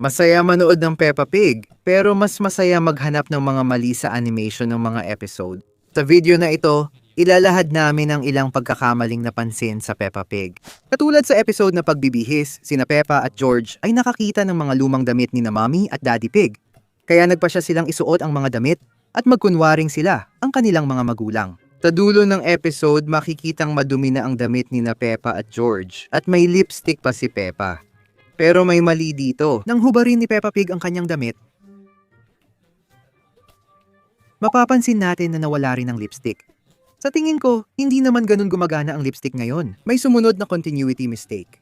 Masaya manood ng Peppa Pig, pero mas masaya maghanap ng mga mali sa animation ng mga episode. Sa video na ito, ilalahad namin ang ilang pagkakamaling napansin sa Peppa Pig. Katulad sa episode na pagbibihis, sina Peppa at George ay nakakita ng mga lumang damit ni na Mommy at Daddy Pig. Kaya nagpasya silang isuot ang mga damit at magkunwaring sila ang kanilang mga magulang. Sa dulo ng episode, makikitang madumi na ang damit ni na Peppa at George at may lipstick pa si Peppa. Pero may mali dito. Nang hubarin ni Peppa Pig ang kanyang damit, mapapansin natin na nawala rin ang lipstick. Sa tingin ko, hindi naman ganun gumagana ang lipstick ngayon. May sumunod na continuity mistake.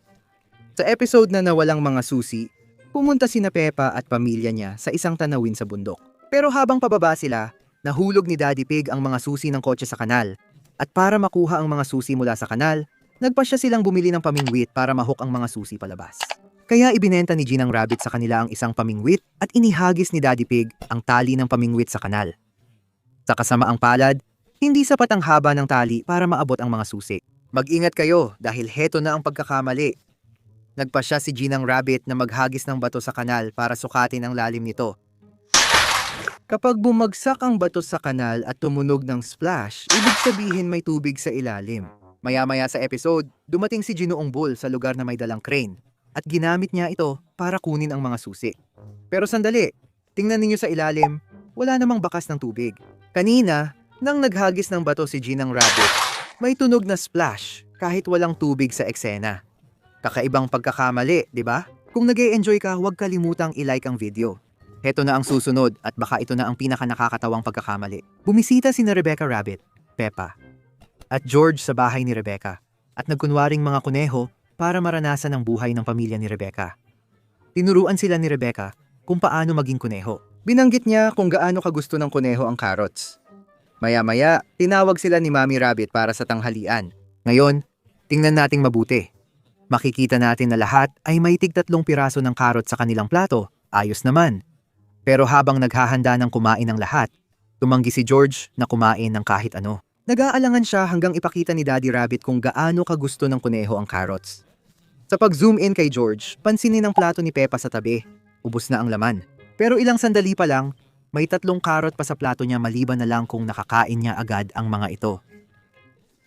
Sa episode na nawalang mga susi, pumunta sina Peppa at pamilya niya sa isang tanawin sa bundok. Pero habang pababa sila, nahulog ni Daddy Pig ang mga susi ng kotse sa kanal. At para makuha ang mga susi mula sa kanal, nagpasya silang bumili ng pamingwit para mahok ang mga susi palabas. Kaya ibinenta ni Ginang Rabbit sa kanila ang isang pamingwit at inihagis ni Daddy Pig ang tali ng pamingwit sa kanal. Sa kasamaang palad, hindi sapat ang haba ng tali para maabot ang mga susi. Mag-ingat kayo dahil heto na ang pagkakamali. Nagpasya si Ginang Rabbit na maghagis ng bato sa kanal para sukatin ang lalim nito. Kapag bumagsak ang bato sa kanal at tumunog ng splash, ibig sabihin may tubig sa ilalim. Maya-maya sa episode, dumating si Ginoong Bull sa lugar na may dalang crane. At ginamit niya ito para kunin ang mga susi. Pero sandali, tingnan ninyo sa ilalim, wala namang bakas ng tubig. Kanina, nang naghagis ng bato si Ginang Rabbit, may tunog na splash kahit walang tubig sa eksena. Kakaibang pagkakamali, di ba? Kung nag-e-enjoy ka, huwag kalimutang i-like ang video. Heto na ang susunod at baka ito na ang pinaka-nakakatawang pagkakamali. Bumisita si Rebecca Rabbit, Peppa, at George sa bahay ni Rebecca at nagkunwaring mga kuneho para maranasan ang buhay ng pamilya ni Rebecca. Tinuruan sila ni Rebecca kung paano maging kuneho. Binanggit niya kung gaano kagusto ng kuneho ang carrots. Maya-maya, tinawag sila ni Mommy Rabbit para sa tanghalian. Ngayon, tingnan nating mabuti. Makikita natin na lahat ay may tig-3 piraso ng carrot sa kanilang plato. Ayos naman. Pero habang naghahanda ng kumain ng lahat, tumanggi si George na kumain ng kahit ano. Nag-aalangan siya hanggang ipakita ni Daddy Rabbit kung gaano kagusto ng kuneho ang carrots. Sa pag-zoom in kay George, pansinin ang plato ni Peppa sa tabi. Ubus na ang laman. Pero ilang sandali pa lang, may 3 carrot pa sa plato niya maliban na lang kung nakakain niya agad ang mga ito.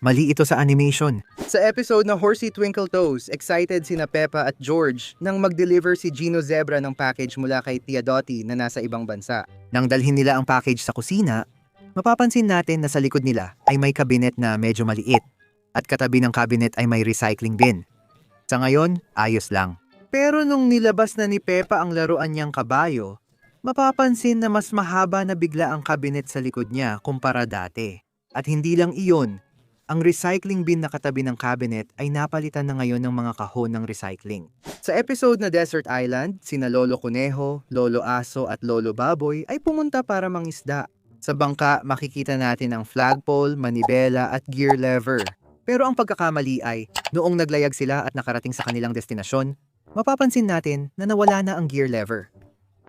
Mali ito sa animation. Sa episode na Horsey Twinkle Toes, excited sina Peppa at George nang mag-deliver si Gino Zebra ng package mula kay Tia Dottie na nasa ibang bansa. Nang dalhin nila ang package sa kusina, mapapansin natin na sa likod nila ay may kabinet na medyo maliit at katabi ng kabinet ay may recycling bin. Sa ngayon, ayos lang. Pero nung nilabas na ni Peppa ang laruan niyang kabayo, mapapansin na mas mahaba na bigla ang kabinet sa likod niya kumpara dati. At hindi lang iyon, ang recycling bin na katabi ng cabinet ay napalitan na ngayon ng mga kahon ng recycling. Sa episode na Desert Island, sina Lolo Kuneho, Lolo Aso at Lolo Baboy ay pumunta para mangisda. Sa bangka, makikita natin ang flagpole, manibela at gear lever. Pero ang pagkakamali ay, noong naglayag sila at nakarating sa kanilang destinasyon, mapapansin natin na nawala na ang gear lever.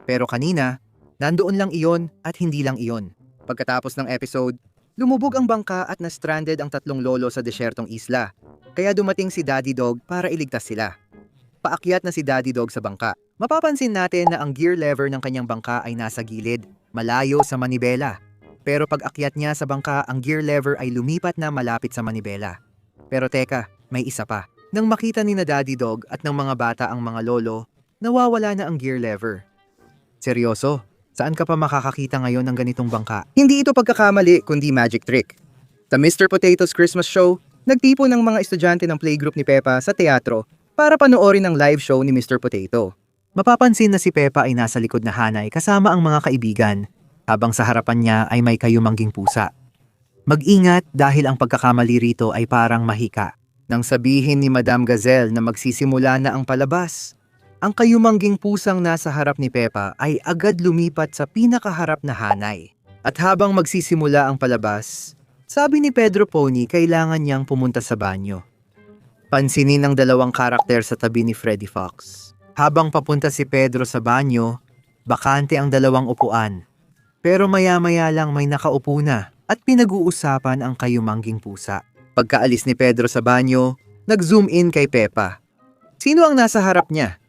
Pero kanina, nandoon lang iyon at hindi lang iyon. Pagkatapos ng episode, lumubog ang bangka at na-stranded ang 3 lolo sa desyertong isla. Kaya dumating si Daddy Dog para iligtas sila. Paakyat na si Daddy Dog sa bangka. Mapapansin natin na ang gear lever ng kanyang bangka ay nasa gilid, malayo sa manibela. Pero pag akyat niya sa bangka, ang gear lever ay lumipat na malapit sa manibela. Pero teka, may isa pa. Nang makita ni na Daddy Dog at ng mga bata ang mga lolo, nawawala na ang gear lever. Seryoso? Saan ka pa makakakita ngayon ng ganitong bangka? Hindi ito pagkakamali kundi magic trick. Sa Mr. Potato's Christmas Show, nagtipon ng mga estudyante ng playgroup ni Peppa sa teatro para panoorin ang live show ni Mr. Potato. Mapapansin na si Peppa ay nasa likod na hanay kasama ang mga kaibigan, habang sa harapan niya ay may kayumangging pusa. Mag-ingat dahil ang pagkakamali rito ay parang mahika. Nang sabihin ni Madam Gazelle na magsisimula na ang palabas, ang kayumangging pusang nasa harap ni Peppa ay agad lumipat sa pinakaharap na hanay. At habang magsisimula ang palabas, sabi ni Pedro Pony kailangan niyang pumunta sa banyo. Pansinin ang 2 karakter sa tabi ni Freddy Fox. Habang papunta si Pedro sa banyo, bakante ang 2 upuan. Pero maya-maya lang may nakaupo na at pinag-uusapan ang kayumangging pusa. Pagkaalis ni Pedro sa banyo, nag-zoom in kay Peppa. Sino ang nasa harap niya?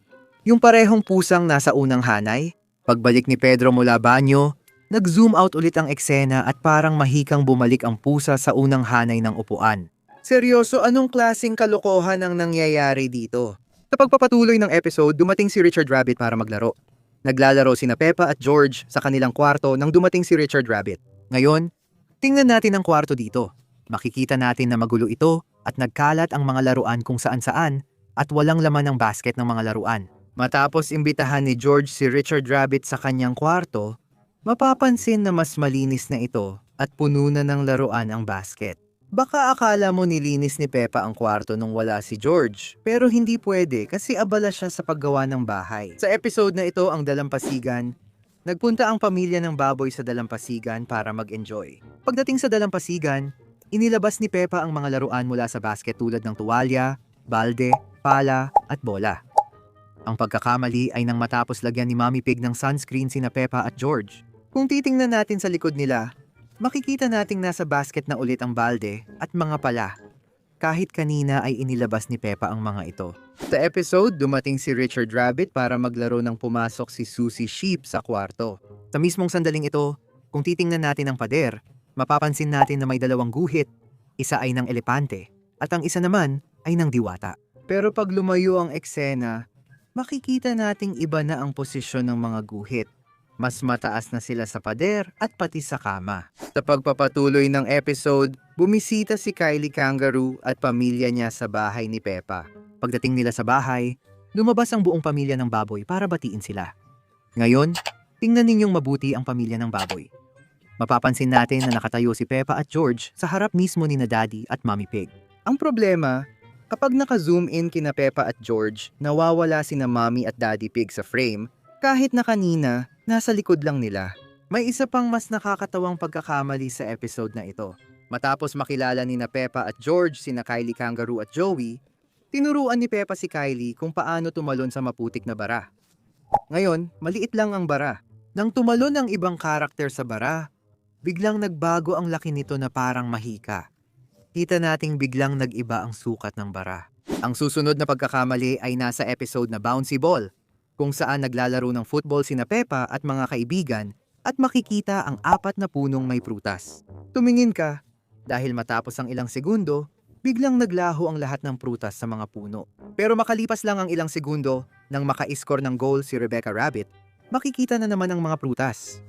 Yung parehong pusang nasa unang hanay, pagbalik ni Pedro mula banyo, nag-zoom out ulit ang eksena at parang mahikang bumalik ang pusa sa unang hanay ng upuan. Seryoso, anong klaseng kalokohan ang nangyayari dito? Sa pagpapatuloy ng episode, dumating si Richard Rabbit para maglaro. Naglalaro sina Peppa at George sa kanilang kwarto nang dumating si Richard Rabbit. Ngayon, tingnan natin ang kwarto dito. Makikita natin na magulo ito at nagkalat ang mga laruan kung saan-saan at walang laman ang basket ng mga laruan. Matapos imbitahan ni George si Richard Rabbit sa kanyang kwarto, mapapansin na mas malinis na ito at puno na ng laruan ang basket. Baka akala mo nilinis ni Peppa ang kwarto nung wala si George, pero hindi pwede kasi abala siya sa paggawa ng bahay. Sa episode na ito, ang dalampasigan, nagpunta ang pamilya ng baboy sa dalampasigan para mag-enjoy. Pagdating sa dalampasigan, inilabas ni Peppa ang mga laruan mula sa basket tulad ng tuwalya, balde, pala at bola. Ang pagkakamali ay nang matapos lagyan ni Mommy Pig ng sunscreen sina Peppa at George. Kung titingnan natin sa likod nila, makikita nating nasa basket na ulit ang balde at mga pala. Kahit kanina ay inilabas ni Peppa ang mga ito. Sa episode, dumating si Richard Rabbit para maglaro ng pumasok si Susie Sheep sa kwarto. Sa mismong sandaling ito, kung titingnan natin ang pader, mapapansin natin na may dalawang guhit. Isa ay ng elepante at ang isa naman ay ng diwata. Pero pag lumayo ang eksena, makikita nating iba na ang posisyon ng mga guhit. Mas mataas na sila sa pader at pati sa kama. Sa pagpapatuloy ng episode, bumisita si Kylie Kangaroo at pamilya niya sa bahay ni Peppa. Pagdating nila sa bahay, lumabas ang buong pamilya ng baboy para batiin sila. Ngayon, tingnan ninyong mabuti ang pamilya ng baboy. Mapapansin natin na nakatayo si Peppa at George sa harap mismo ni na Daddy at Mommy Pig. Ang problema, kapag naka-zoom in kina Peppa at George, nawawala sina Mommy at Daddy Pig sa frame kahit na kanina, nasa likod lang nila. May isa pang mas nakakatawang pagkakamali sa episode na ito. Matapos makilala ni na Peppa at George sina Kylie Kangaroo at Joey, tinuruan ni Peppa si Kylie kung paano tumalon sa maputik na bara. Ngayon, maliit lang ang bara. Nang tumalon ang ibang karakter sa bara, biglang nagbago ang laki nito na parang mahika. Kita nating biglang nag-iba ang sukat ng bara. Ang susunod na pagkakamali ay nasa episode na Bouncy Ball, kung saan naglalaro ng football sina Peppa at mga kaibigan at makikita ang 4 na punong may prutas. Tumingin ka, dahil matapos ang ilang segundo, biglang naglaho ang lahat ng prutas sa mga puno. Pero makalipas lang ang ilang segundo, nang maka-score ng goal si Rebecca Rabbit, makikita na naman ang mga prutas.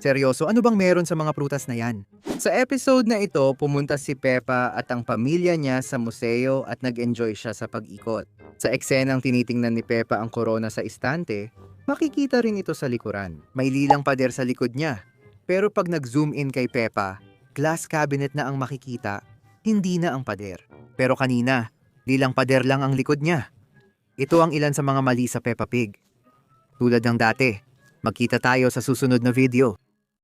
Seryoso, ano bang meron sa mga prutas na yan? Sa episode na ito, pumunta si Peppa at ang pamilya niya sa museo at nag-enjoy siya sa pag-ikot. Sa eksenang tinitingnan ni Peppa ang korona sa istante, makikita rin ito sa likuran. May lilang pader sa likod niya. Pero pag nag-zoom in kay Peppa, glass cabinet na ang makikita, hindi na ang pader. Pero kanina, lilang pader lang ang likod niya. Ito ang ilan sa mga mali sa Peppa Pig. Tulad ng dati, magkita tayo sa susunod na video.